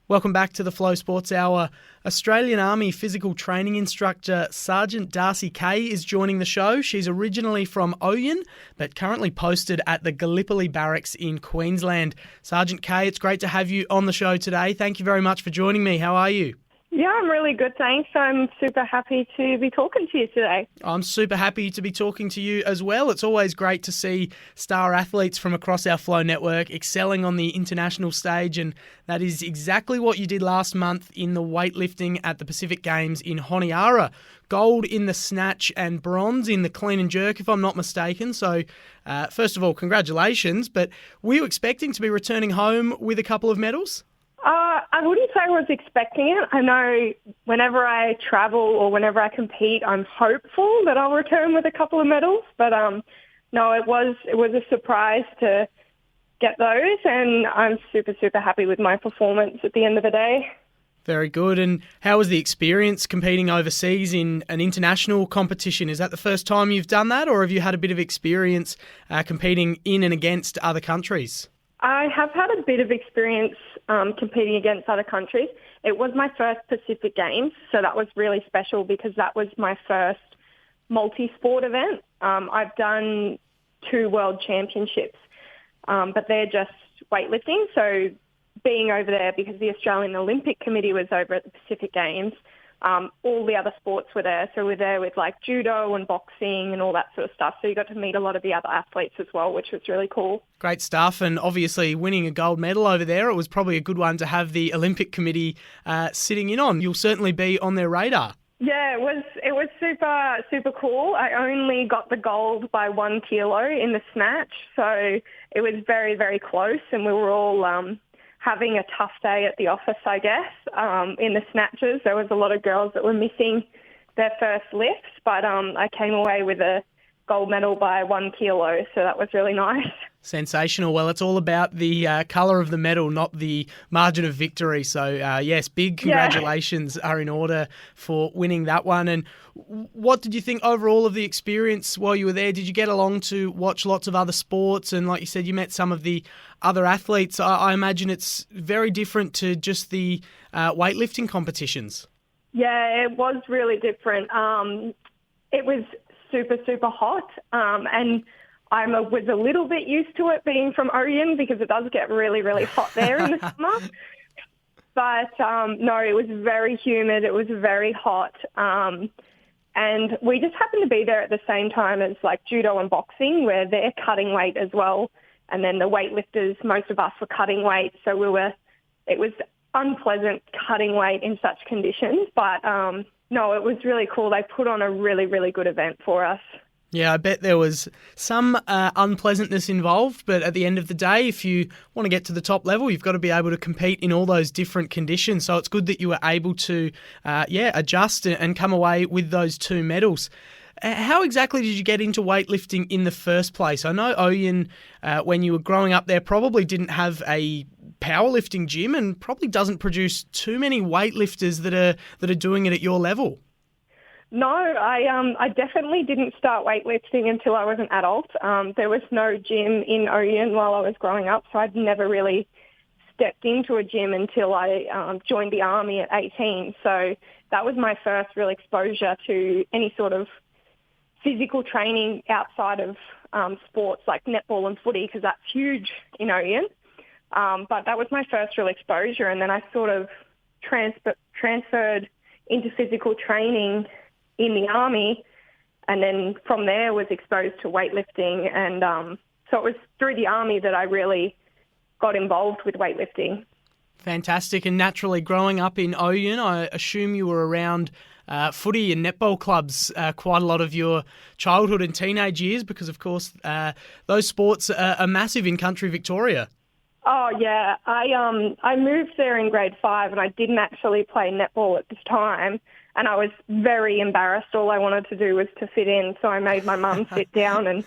Welcome back to the Flow Sports Hour. Australian Army physical training instructor Sergeant Darcy Kay is joining the show. She's originally from Ouyen, but currently posted at the Gallipoli Barracks in Queensland. Sergeant Kay, it's great to have you on the show today. Thank you very much for joining me. How are you? Yeah, I'm really good, thanks. I'm super happy to be talking to you today. I'm super happy to be talking to you as well. It's always great to see star athletes from across our Flow network excelling on the international stage, and that is exactly what you did last month in the weightlifting at the Pacific Games in Honiara. Gold in the snatch and bronze in the clean and jerk, if I'm not mistaken. So, first of all, congratulations. But were you expecting to be returning home with a couple of medals? I wouldn't say I was expecting it. I know whenever I travel or whenever I compete, I'm hopeful that I'll return with a couple of medals. But no, it was a surprise to get those, and I'm super happy with my performance at the end of the day. Very good. And how was the experience competing overseas in an international competition? Is that the first time you've done that, or have you had a bit of experience competing in and against other countries? I have had a bit of experience competing against other countries. It was my first Pacific Games, so that was really special because that was my first multi-sport event. I've done 2 world championships, but they're just weightlifting. So being over there, because the Australian Olympic Committee was over at the Pacific Games, all the other sports were there. So we're there with like judo and boxing and all that sort of stuff. So you got to meet a lot of the other athletes as well, which was really cool. Great stuff. And obviously winning a gold medal over there, it was probably a good one to have the Olympic Committee sitting in on. You'll certainly be on their radar. Yeah, it was super cool. I only got the gold by 1 kilo in the snatch. So it was very close, and we were all having a tough day at the office, I guess. In the snatches, there was a lot of girls that were missing their first lifts, but I came away with a gold medal by 1 kilo, so that was really nice. Sensational. Well, it's all about the colour of the medal, not the margin of victory. So, yes, big congratulations are in order for winning that one. And what did you think overall of the experience while you were there? Did you get along to watch lots of other sports? And like you said, you met some of the other athletes. I imagine it's very different to just the weightlifting competitions. Yeah, it was really different. It was super hot, and I was a little bit used to it being from Ouyen because it does get really hot there in the summer. But no, it was very humid. It was very hot. And we just happened to be there at the same time as like judo and boxing, where they're cutting weight as well. And then the weightlifters, most of us were cutting weight. So it was unpleasant cutting weight in such conditions. But no, it was really cool. They put on a really good event for us. Yeah, I bet there was some unpleasantness involved, but at the end of the day, if you want to get to the top level, you've got to be able to compete in all those different conditions. So it's good that you were able to, adjust and come away with those 2 medals. How exactly did you get into weightlifting in the first place? I know Ouyen, when you were growing up there, probably didn't have a powerlifting gym and probably doesn't produce too many weightlifters that are doing it at your level. No, I definitely didn't start weightlifting until I was an adult. There was no gym in Ouyen while I was growing up, so I'd never really stepped into a gym until I joined the Army at 18. So that was my first real exposure to any sort of physical training outside of sports like netball and footy, because that's huge in Ouyen. But that was my first real exposure, and then I sort of transferred into physical training in the Army, and then from there was exposed to weightlifting, and so it was through the Army that I really got involved with weightlifting. Fantastic. And naturally, growing up in Ouyen, I assume you were around footy and netball clubs quite a lot of your childhood and teenage years, because of course those sports are massive in country Victoria. Oh yeah, I moved there in grade 5, and I didn't actually play netball at this time. And I was very embarrassed. All I wanted to do was to fit in. So I made my mum sit down and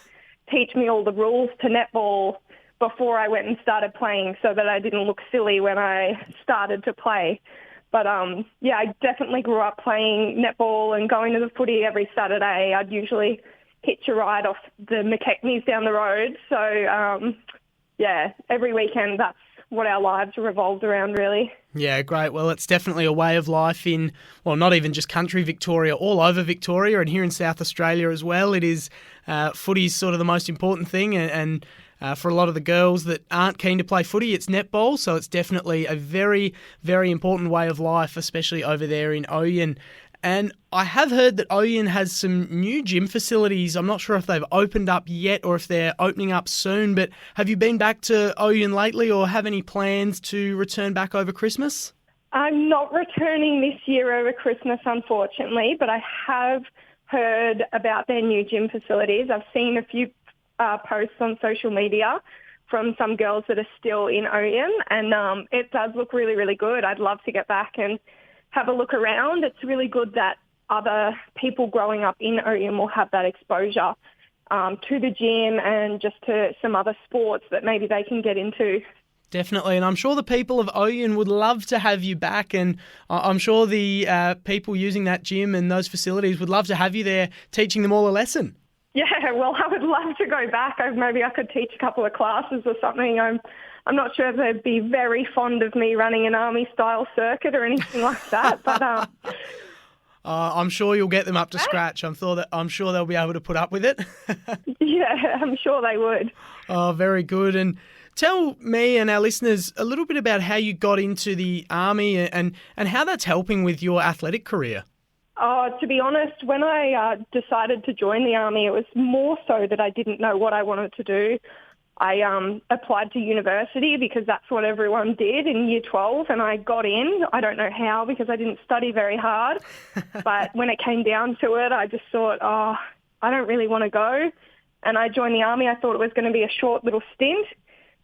teach me all the rules to netball before I went and started playing, so that I didn't look silly when I started to play. But I definitely grew up playing netball and going to the footy every Saturday. I'd usually hitch a ride off the McKechnie's down the road. So every weekend, that's what our lives revolved around, really. Yeah, great. Well, it's definitely a way of life in, well, not even just country Victoria, all over Victoria and here in South Australia as well. It is, footy's sort of the most important thing, and for a lot of the girls that aren't keen to play footy, it's netball. So it's definitely a very, very important way of life, especially over there in Ouyen. And I have heard that Ouyen has some new gym facilities. I'm not sure if they've opened up yet or if they're opening up soon, but have you been back to Ouyen lately or have any plans to return back over Christmas? I'm not returning this year over Christmas, unfortunately, but I have heard about their new gym facilities. I've seen a few posts on social media from some girls that are still in Ouyen, and it does look really, really good. I'd love to get back and have a look around. It's really good that other people growing up in Ouyen will have that exposure to the gym and just to some other sports that maybe they can get into. Definitely, and I'm sure the people of Ouyen would love to have you back, and I'm sure the people using that gym and those facilities would love to have you there teaching them all a lesson. Yeah, well, I would love to go back. Maybe I could teach a couple of classes or something. I'm not sure if they'd be very fond of me running an army-style circuit or anything like that, but I'm sure you'll get them up to scratch. I'm sure they'll be able to put up with it. Yeah, I'm sure they would. Oh, very good. And tell me and our listeners a little bit about how you got into the Army and how that's helping with your athletic career. Oh, to be honest, when I decided to join the Army, it was more so that I didn't know what I wanted to do. I applied to university because that's what everyone did in Year 12, and I got in. I don't know how because I didn't study very hard. But when it came down to it, I just thought, I don't really want to go. And I joined the Army. I thought it was going to be a short little stint,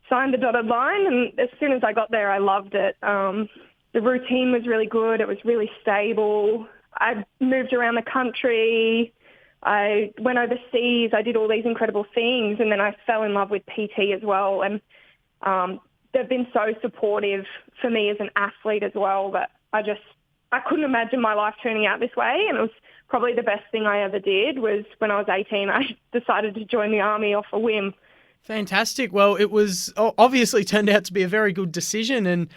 signed the dotted line, and as soon as I got there, I loved it. The routine was really good. It was really stable. I moved around the country. I went overseas. I did all these incredible things, and then I fell in love with PT as well. And they've been so supportive for me as an athlete as well that I couldn't imagine my life turning out this way. And it was probably the best thing I ever did was when I was 18, I decided to join the Army off a whim. Fantastic. Well, it was obviously turned out to be a very good decision. And,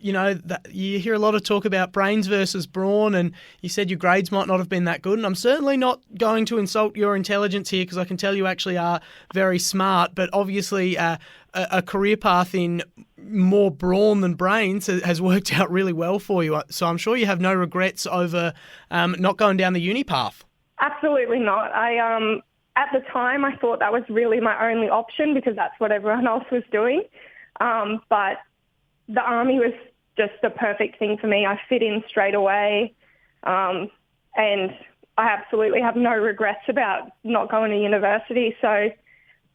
you hear a lot of talk about brains versus brawn, and you said your grades might not have been that good. And I'm certainly not going to insult your intelligence here because I can tell you actually are very smart. But obviously a career path in more brawn than brains has worked out really well for you. So I'm sure you have no regrets over not going down the uni path. Absolutely not. At the time, I thought that was really my only option because that's what everyone else was doing. But the Army was just the perfect thing for me. I fit in straight away, and I absolutely have no regrets about not going to university. So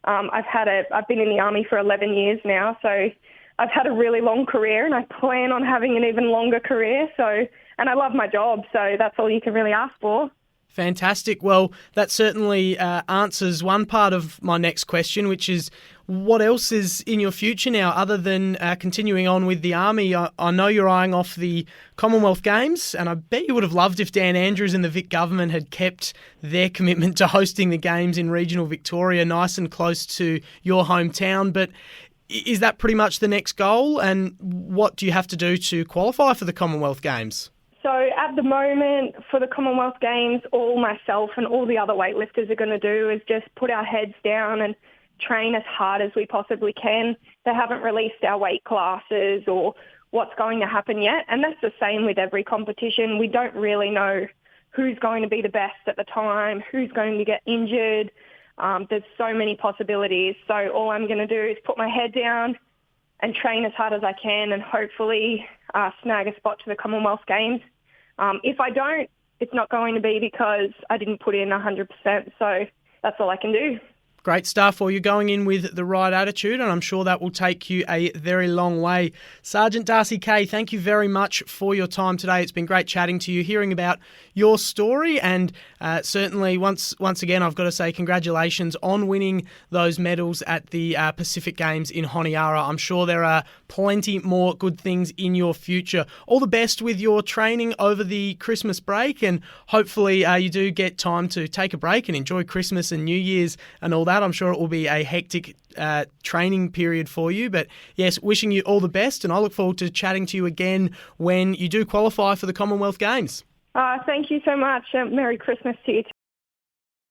I've been in the Army for 11 years now, so I've had a really long career, and I plan on having an even longer career. And I love my job, so that's all you can really ask for. Fantastic. Well, that certainly answers one part of my next question, which is what else is in your future now other than continuing on with the Army? I know you're eyeing off the Commonwealth Games, and I bet you would have loved if Dan Andrews and the Vic government had kept their commitment to hosting the Games in regional Victoria nice and close to your hometown. But is that pretty much the next goal? And what do you have to do to qualify for the Commonwealth Games? So at the moment, for the Commonwealth Games, all myself and all the other weightlifters are going to do is just put our heads down and train as hard as we possibly can. They haven't released our weight classes or what's going to happen yet, and that's the same with every competition. We don't really know who's going to be the best at the time, who's going to get injured. There's so many possibilities. So all I'm going to do is put my head down and train as hard as I can and hopefully snag a spot to the Commonwealth Games. If I don't, it's not going to be because I didn't put in 100%. So that's all I can do. Great stuff. Well, you're going in with the right attitude, and I'm sure that will take you a very long way. Sergeant Darcy Kay, thank you very much for your time today. It's been great chatting to you, hearing about your story, and certainly once again, I've got to say congratulations on winning those medals at the Pacific Games in Honiara. I'm sure there are plenty more good things in your future. All the best with your training over the Christmas break, and hopefully you do get time to take a break and enjoy Christmas and New Year's and all that. that. I'm sure it will be a hectic training period for you. But yes, wishing you all the best, and I look forward to chatting to you again when you do qualify for the Commonwealth Games. Thank you so much. Merry Christmas to you too.